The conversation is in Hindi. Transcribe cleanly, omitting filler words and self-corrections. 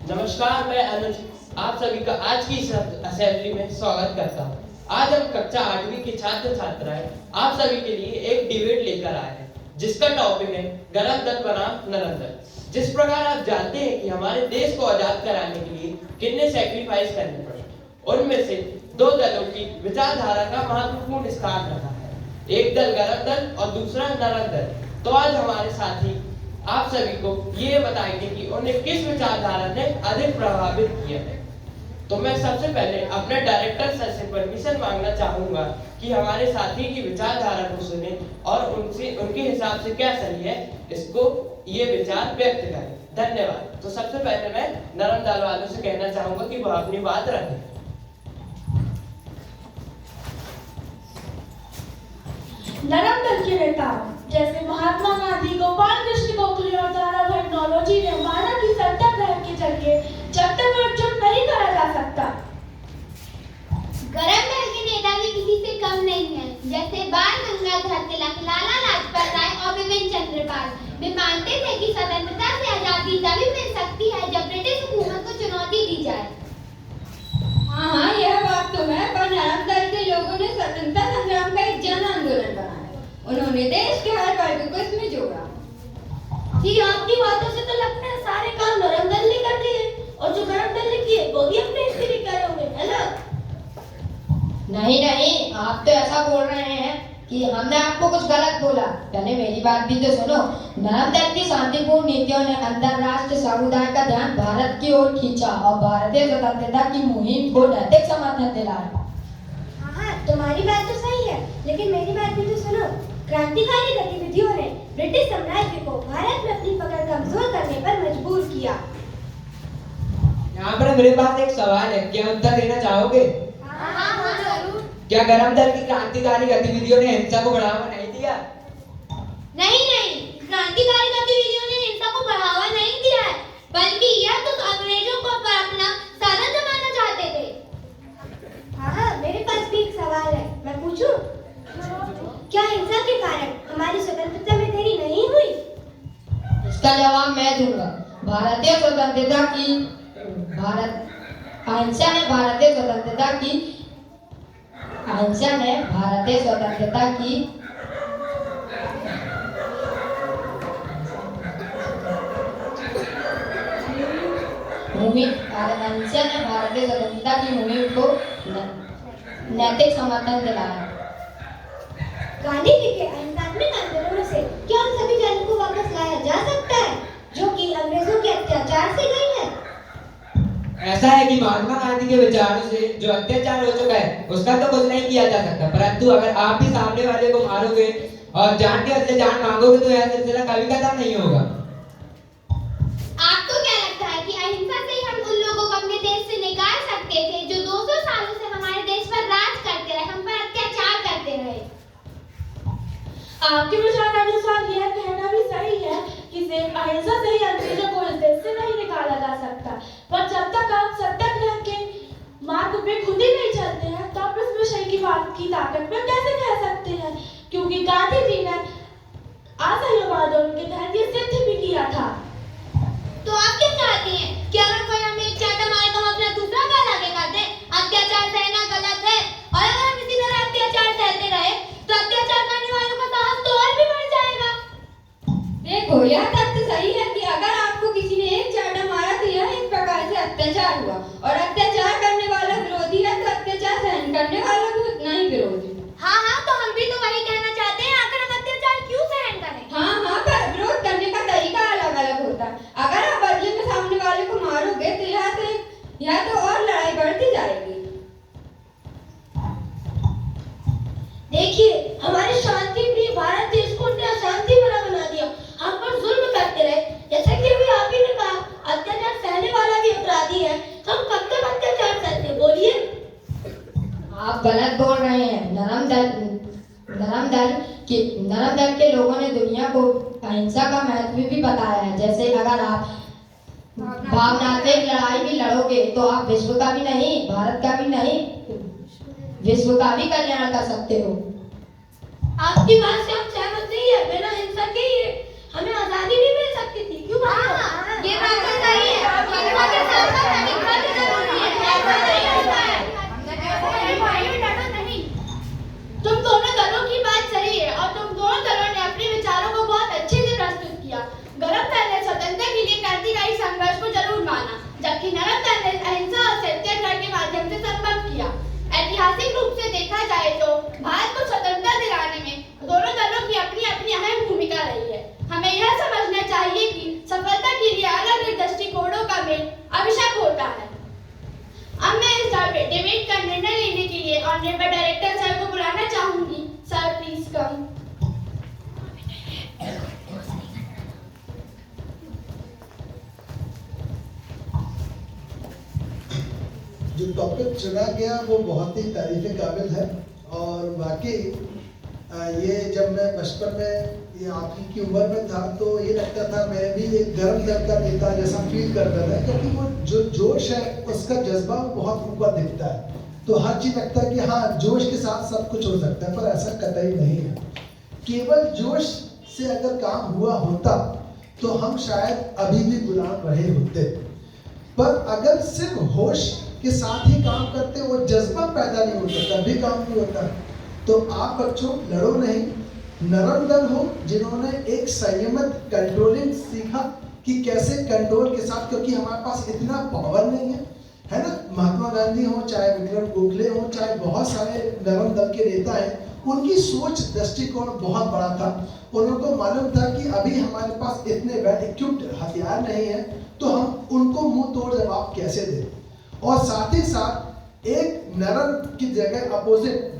नमस्कार, मैं अनुज आप सभी का आज की इस असेंबली में स्वागत करता हूँ। आज हम कक्षा 8वीं के छात्र छात्राएं आप सभी के लिए एक डिबेट लेकर आए हैं, जिसका टॉपिक है गरम दल बनाम नरम दल। जिस प्रकार आप जानते हैं कि हमारे देश को आजाद कराने के लिए कितने सैक्रिफाइस करने पड़े, उनमें से दो दलों की विचारधारा का महत्वपूर्ण स्थान रहा है। एक दल गरम दल और दूसरा नरम दल। तो आज हमारे साथी आप सभी को ये बताएंगे कि उन्हें किस विचारधारा ने अधिक प्रभावित किया है। तो मैं सबसे पहले अपने डायरेक्टर सर से परमिशन मांगना चाहूंगा कि हमारे साथी की विचारधारा को सुने और उनके हिसाब से क्या सही है, इसको ये विचार व्यक्त करें। धन्यवाद। तो सबसे पहले मैं नरम दल वालों से कहना चाहूंगा कि वह अपनी बात रखें। नरम दल के नेता जैसे महात्मा गांधी, गोपाल कृष्ण गोखले और दादाभाई नौरोजी ने माना कि सत्याग्रह के जरिए जब तक चुप नहीं करा जा सकता। गरम दल के नेता भी किसी से कम नहीं है, जैसे बाल गंगाधर तिलक, लाला लाजपत राय और बिपिन चंद्र पाल। वे मानते थे कि स्वतंत्रता से आजादी तभी मिल सकती है जब ब्रिटिश हुकूमत को चुनौती दी जाए। हाँ, यह बात तो है, पर नरम दल के लोगों ने स्वतंत्रता संग्राम का एक जन आंदोलन बनाया। उन्होंने देश के हर वर्ग को इसमें जोड़ा। जी, आपकी बातों से तो लगता है सारे काम नरम दल ने कर लिए और जो गरम दल ने किए वो भी अपने हिस्से में करे होंगे, है ना? नहीं, आप तो ऐसा बोल रहे हैं कि हमने आपको कुछ गलत बोला। पहले मेरी बात भी तो सुनो। नरम दल की शांतिपूर्ण नीतियों ने अंतरराष्ट्रीय समुदाय का ध्यान भारत की ओर खींचा और भारतीय स्वतंत्रता की मुहिम को नैतिक समर्थन दिलाया। हाँ, तुम्हारी बात तो सही है, लेकिन मेरी बात भी तो सुनो। क्रांतिकारी गतिविधियों ने ब्रिटिश साम्राज्य को भारत में अपनी पकड़ कमजोर करने पर मजबूर किया। यहाँ पर मेरे पास एक सवाल है, क्या उत्तर देना चाहोगे? हाँ, जरूर। क्या गरम दल की क्रांतिकारी गतिविधियों ने हिंसा को बढ़ावा नहीं दिया? नहीं, क्रांतिकारी गतिविधियों ने हिंसा को बढ़ावा नहीं दिया है, बल्कि यह तो अंग्रेजों को अपना साधन जमाना चाहते थे। हाँ, मेरे पास भी एक सवाल है, मैं पूछूं? क्या हिंसा के कारण हमारी स्वतंत्रता में देरी नहीं हुई? इसका जवाब मैं दूंगा। भारतीय स्वतंत्रता की अहिंसा ने भारतीय स्वतंत्रता की मुहिम को नैतिक समर्थन दिलाया। गांधी जी के अहिंसात्मक आंदोलनों से क्या उन सभी जानों को वापस लाया जा सकता है जो कि अंग्रेजों के अत्याचार से गई है? ऐसा है कि महात्मा गांधी के विचारों से जो अत्याचार हो चुका है उसका तो कुछ नहीं किया जा सकता, परंतु अगर आप भी सामने वाले को मारोगे और जान के बदले जान मांगोगे तो यह सिलसिला कभी खत्म नहीं होगा। आपको क्या लगता है कि अहिंसा से ही हम उन लोगों को अपने देश से निकाल सकते थे जो 200 सालों से हमारे देश पर राज करते रहे, हम पर अत्याचार करते रहे? आपके विचार अनुसार यह कहना भी सही है कि सिर्फ अहिंसा से ही अंग्रेजों को इस देश से नहीं निकाला जा सकता, पर जब तक आप सत्याग्रह के मार्ग पे खुद ही नहीं चलते हैं तो आप इस विषय की बात की ताकत में कैसे कह सकते हैं? क्योंकि गांधी जी ने असहयोग आंदोलन के तहत ये सिद्ध भी किया था। तो आप क्या चाहते हैं कि अगर कोई हमें एक चाटा मारे तो हम अपना दूसरा गाल आगे कर दें? अत्याचार सहना गलत है, और अगर हम इसी तरह अत्याचार सहते रहे तो अत्याचार करने वालों का साहस तो और भी बढ़ जाएगा। देखो, यह तथ्य सही है कि अगर आपको किसी ने एक चाटा मारा तो यह एक प्रकार से अत्याचार हुआ, और अत्याचार करने वाला विरोधी है तो अत्याचार सहन करने वाला भी उतना ही विरोधी। हाँ, तो हम भी तो वही कहना चाहते हैं, आखिर हम अत्याचार क्यों सहन करें? हाँ, पर विरोध करने का तरीका अलग अलग होता है। अगर आप बदले में सामने वाले को मारोगे तो यह तो और लड़ाई बढ़ती जाएगी। देखिए, हमारे शांति प्रिय भारत देश को उन्हें अशांति भरा बना दिया, हम पर जुल्म करते रहे। जैसा कि अभी आप ही ने कहा, अत्याचार सहने वाला भी अपराधी है, तो हम कब तक अत्याचार सहते? बोलिए। आप गलत बोल रहे हैं। नरम दल के लोगों ने दुनिया को अहिंसा का महत्व भी बताया है। जैसे अगर आप भावनात्मक लड़ाई भी लड़ोगे तो आप विश्व का भी नहीं, भारत का भी नहीं, विश्व का भी कल्याण कर सकते हो। आपकी बात से हम सहमत नहीं है। बिना हिंसा के ही हमें आजादी भी मिल सकती थी, क्यों? ये बात तो सही है। अहम भूमिका रही है। हमें यह समझना चाहिए कि सफलता के लिए अलग अलग दृष्टिकोणों का मेल आवश्यक होता है। अब मैं इस डिबेट का निर्णय लेने के लिए ऑनरेबल डायरेक्टर सर को बुलाना चाहूंगी। Sir please come. जो टॉपिक चुना गया वो बहुत ही तारीफ काबिल है और वाकई ये जब मैं बचपन में ये आपकी की उम्र में था तो ये लगता था मैं भी एक गर्म दल का नेता जैसा फील करता था, क्योंकि वो जो जोश है उसका जज्बा बहुत ऊपर दिखता है। तो हर चीज़ लगता है कि हाँ जोश के साथ सब कुछ हो सकता है, पर ऐसा कतई नहीं है। केवल जोश से अगर काम हुआ होता तो हम शायद अभी भी गुलाम रहे होते, पर अगर सिर्फ होश के साथ ही काम करते, वो जज्बा पैदा नहीं होता, तभी काम नहीं होता। तो आप बच्चों लड़ो नहीं, नरम दल हो जिन्होंने एक संयमित कंट्रोलिंग सीखा कि कैसे कंट्रोल के साथ, क्योंकि हमारे पास इतना पावर नहीं है ना। महात्मा गांधी हो, चाहे विक्रम गोखले हो, चाहे बहुत सारे नरम दल के नेता हैं, उनकी सोच दृष्टिकोण बहुत बड़ा था। उनको मालूम था कि अभी हमारे पास इतने वेल इक्विप्ड हथियार नहीं है, तो हम उनको मुंह तोड़ जवाब कैसे दें। और साथ ही साथ एक नरम की जगह अपोजिट